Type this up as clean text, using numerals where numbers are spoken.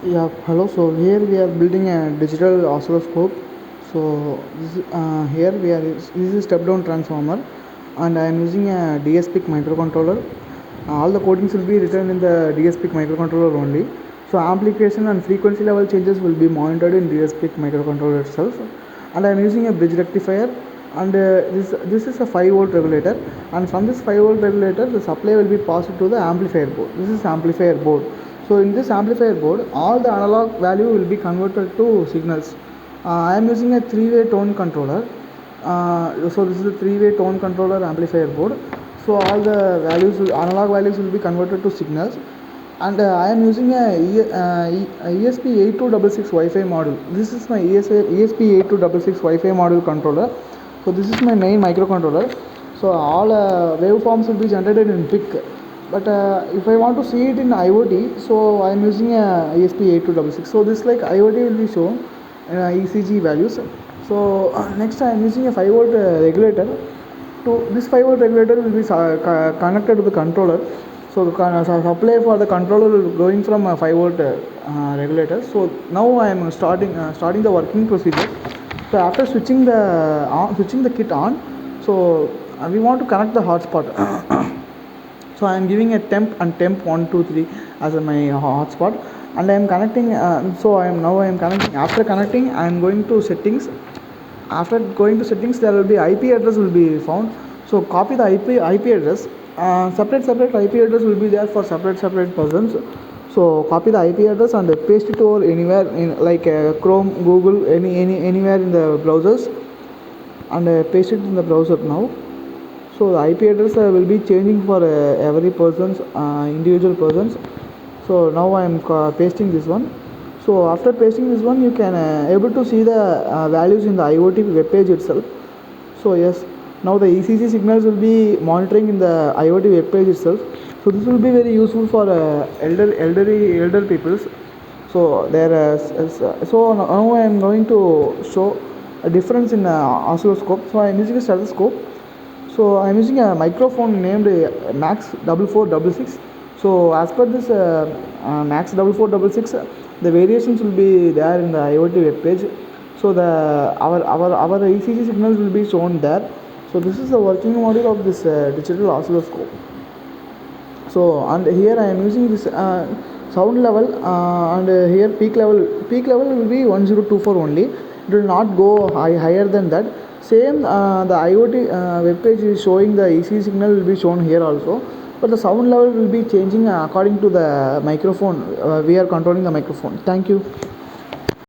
Yeah, hello. So here we are building a digital oscilloscope. So here we are. This is a step-down transformer, and I am using a DSP microcontroller. All the codings will be written in the DSP microcontroller only. So amplification and frequency level changes will be monitored in DSP microcontroller itself. And I am using a bridge rectifier. And this is a 5-volt regulator. And from this 5-volt regulator, the supply will be passed to the amplifier board. This is amplifier board. So in this amplifier board, all the analog value will be converted to signals. I am using a 3-way tone controller. So this is a 3-way tone controller amplifier board. So all the analog values will be converted to signals. And I am using a ESP8266 Wi-Fi module. This is my ESP8266 Wi-Fi module controller. So this is my main microcontroller. So all waveforms will be generated in PIC. But if I want to see it in IoT, so I am using a ESP8266. So this like IoT will be shown ECG values. So next I am using a 5-volt regulator. To this 5-volt regulator will be connected to the controller. So the supply for the controller is going from a 5-volt regulator. So now I am starting the working procedure. So after switching the kit on, so we want to connect the hotspot. So I am giving a temp 1 2 3 as my hotspot, and I am connecting. I am connecting. After connecting, I am going to settings. After going to settings, there will be IP address will be found. So copy the IP address. Separate IP address will be there for separate persons. So copy the IP address and paste it over anywhere in like Chrome, Google, anywhere in the browsers, and paste it in the browser now. So the IP address will be changing for every person's individual persons. So now I am pasting this one. So after pasting this one, you can able to see the values in the IoT web page itself. So yes, now the ECG signals will be monitoring in the IoT web page itself. So this will be very useful for elder peoples. So so now I am going to show a difference in oscilloscope. So I am using a stethoscope. So I am using a microphone named Max 4466. So as per this Max 4466, the variations will be there in the IoT web page. So our ECG signals will be shown there. So this is the working model of this digital oscilloscope. So and here I am using this sound level and here peak level will be 1024 only. It will not go higher than that. Same the IoT web page is showing the ECG signal will be shown here also, but the sound level will be changing according to the microphone. We are controlling the microphone. Thank you.